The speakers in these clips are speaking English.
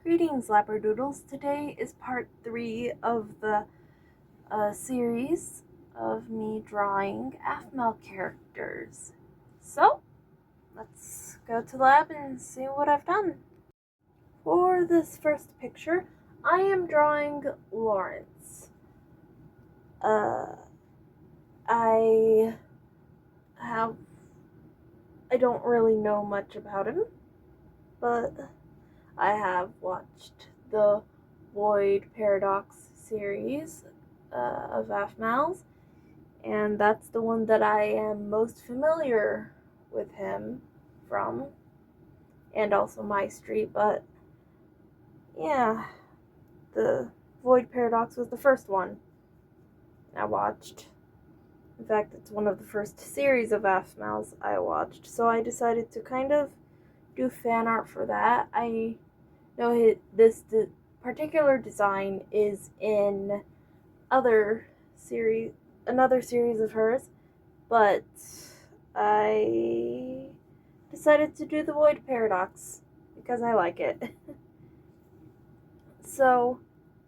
Greetings, Labradoodles. Today is part 3 of the series of me drawing Aphmau characters. So, let's go to the lab and see what I've done. For this first picture, I am drawing Lawrence. I don't really know much about him, but I have watched the Void Paradox series of Aphmau's, and that's the one that I am most familiar with him from, and also My Street. But yeah, the Void Paradox was the first one I watched. In fact, it's one of the first series of Aphmau's I watched, so I decided to kind of do fan art for that. I know this particular design is in another series of hers, but I decided to do the Void Paradox because I like it. So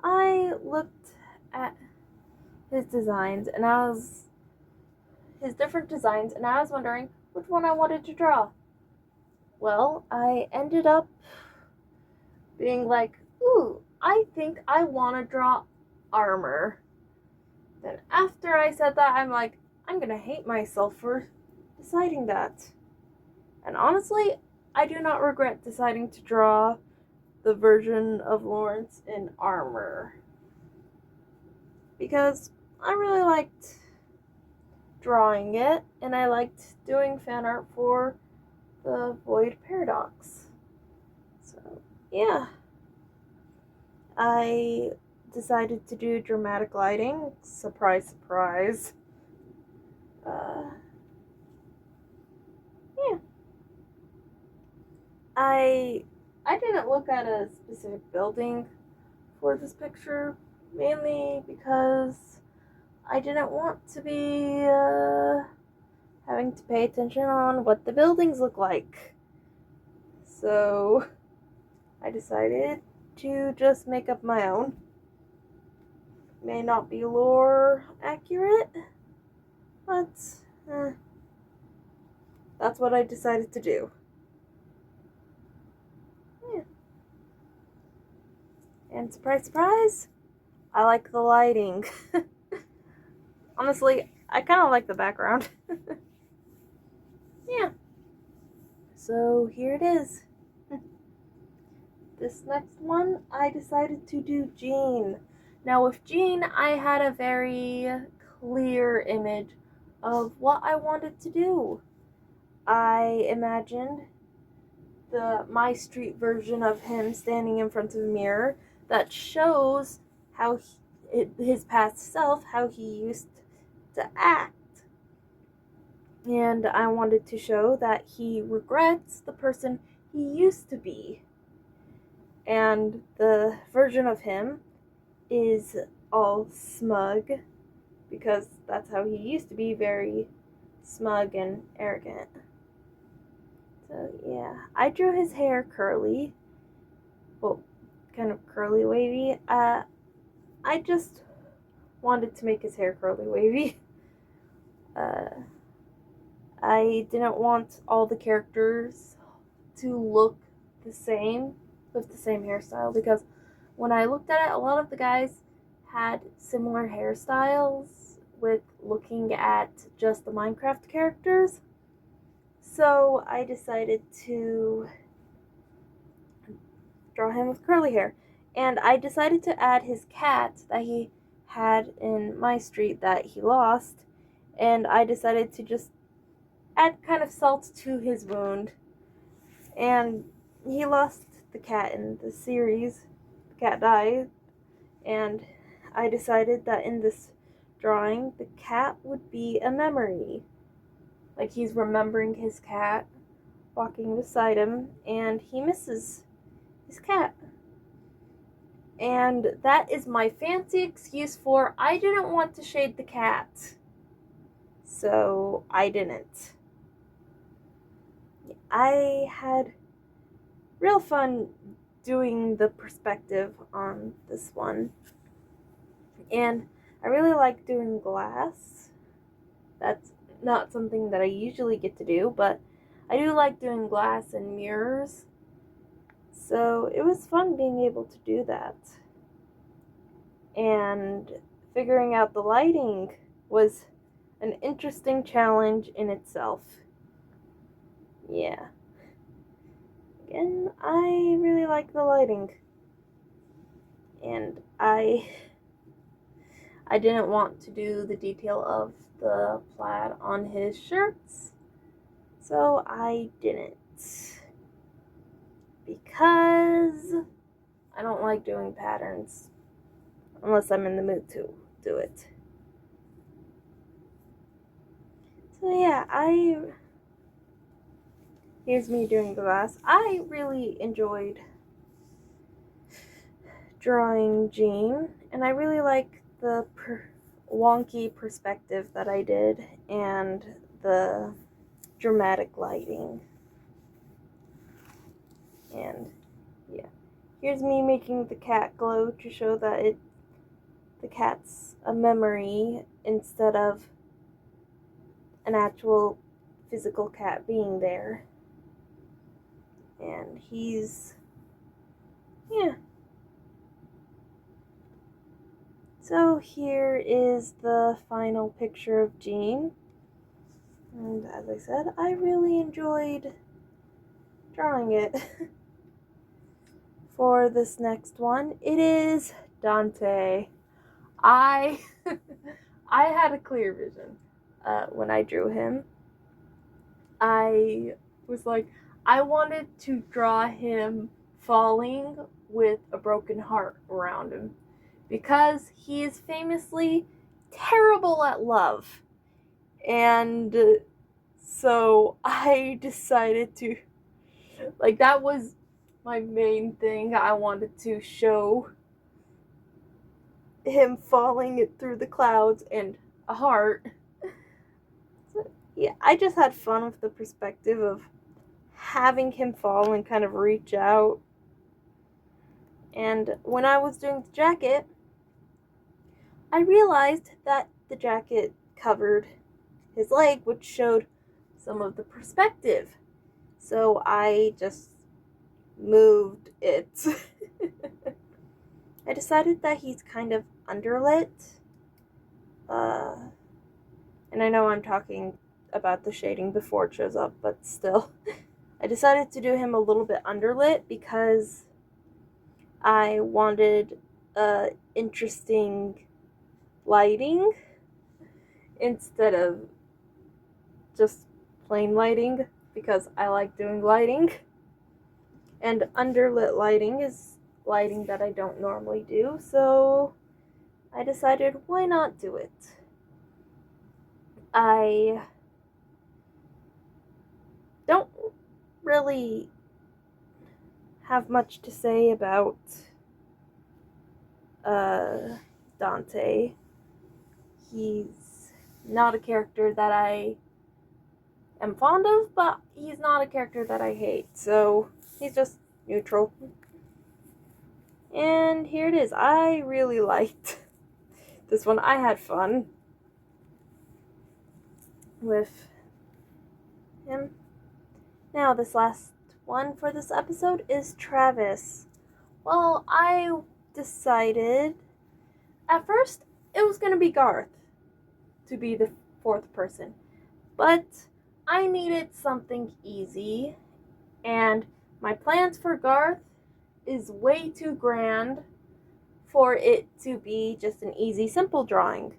I looked at his designs and his different designs, and I was wondering which one I wanted to draw. Well, I ended up being like, ooh, I think I want to draw armor. Then after I said that, I'm like, I'm gonna hate myself for deciding that. And honestly, I do not regret deciding to draw the version of Lawrence in armor, because I really liked drawing it, and I liked doing fan art for the Void Paradox. So, yeah. I decided to do dramatic lighting. Surprise, surprise. Yeah. I didn't look at a specific building for this picture, mainly because I didn't want to be having to pay attention on what the buildings look like. So I decided to just make up my own. May not be lore accurate, but that's what I decided to do. Yeah. And surprise, surprise, I like the lighting. Honestly, I kind of like the background. Yeah. So here it is. This next one, I decided to do Jean. Now with Jean, I had a very clear image of what I wanted to do. I imagined the My Street version of him standing in front of a mirror that shows how his past self, how he used to act. And I wanted to show that he regrets the person he used to be. And the version of him is all smug, because that's how he used to be, very smug and arrogant. So yeah, I drew his hair curly, well, kind of curly wavy. I just wanted to make his hair curly wavy. I didn't want all the characters to look the same with the same hairstyle, because when I looked at it, a lot of the guys had similar hairstyles with looking at just the Minecraft characters. So I decided to draw him with curly hair. And I decided to add his cat that he had in My Street that he lost. And I decided to just add kind of salt to his wound. And he lost the cat in the series. The cat died. And I decided that in this drawing, the cat would be a memory. Like, he's remembering his cat walking beside him, and he misses his cat. And that is my fancy excuse for I didn't want to shade the cat. So I didn't. I had real fun doing the perspective on this one. And I really like doing glass. That's not something that I usually get to do, but I do like doing glass and mirrors. So it was fun being able to do that. And figuring out the lighting was an interesting challenge in itself. Yeah. Again, I really like the lighting. And I didn't want to do the detail of the plaid on his shirts, so I didn't. Because I don't like doing patterns unless I'm in the mood to do it. So yeah, here's me doing the glass. I really enjoyed drawing Jean, and I really like the wonky perspective that I did and the dramatic lighting. And yeah, here's me making the cat glow to show that the cat's a memory instead of an actual physical cat being there. And yeah. So here is the final picture of Jean. And as I said, I really enjoyed drawing it. For this next one, it is Dante. I had a clear vision when I drew him. I was like, I wanted to draw him falling with a broken heart around him, because he is famously terrible at love. And so I decided to, like, that was my main thing. I wanted to show him falling through the clouds and a heart. So, yeah, I just had fun with the perspective of having him fall and kind of reach out. And when I was doing the jacket, I realized that the jacket covered his leg, which showed some of the perspective. So I just moved it. I decided that he's kind of underlit. And I know I'm talking about the shading before it shows up, but still. I decided to do him a little bit underlit because I wanted interesting lighting instead of just plain lighting, because I like doing lighting. And underlit lighting is lighting that I don't normally do, so I decided, why not do it? I don't really have much to say about Dante. He's not a character that I am fond of, but he's not a character that I hate, so he's just neutral. And here it is. I really liked this one. I had fun with him. Now, this last one for this episode is Travis. Well, I decided at first it was going to be Garth to be the fourth person, but I needed something easy, and my plans for Garth is way too grand for it to be just an easy, simple drawing.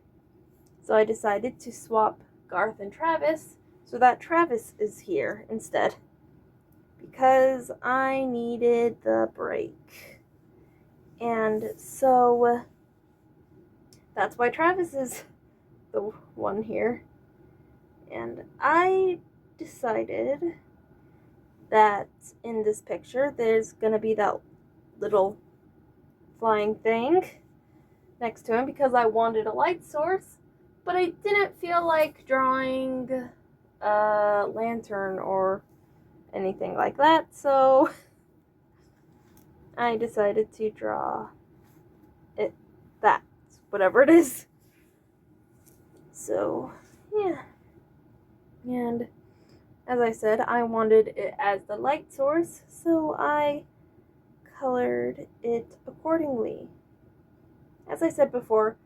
So I decided to swap Garth and Travis so that Travis is here instead, because I needed the break. And so that's why Travis is the one here. And I decided that in this picture there's gonna be that little flying thing next to him because I wanted a light source, but I didn't feel like drawing a lantern or anything like that, so I decided to draw it, that, whatever it is. So, yeah. And as I said, I wanted it as the light source, so I colored it accordingly. As I said before,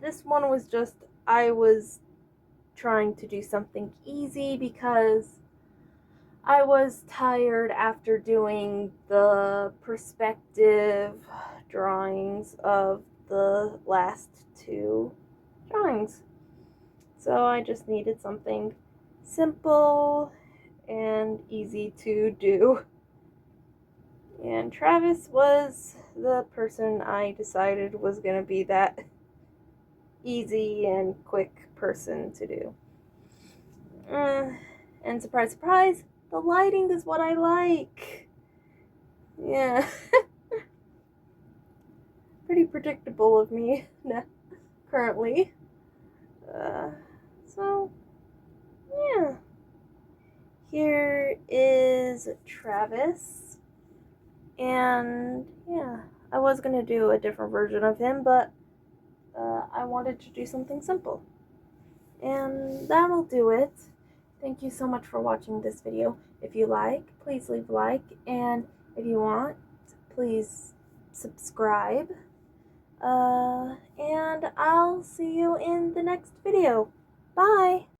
this one was just, I was trying to do something easy because I was tired after doing the perspective drawings of the last two drawings. So I just needed something simple and easy to do. And Travis was the person I decided was going to be that easy and quick person to do. And surprise, surprise, the lighting is what I like. Yeah. Pretty predictable of me currently. So, yeah. Here is Travis. And, yeah, I was going to do a different version of him, but I wanted to do something simple. And that'll do it. Thank you so much for watching this video. If you like, please leave a like, and if you want, please subscribe. And I'll see you in the next video. Bye!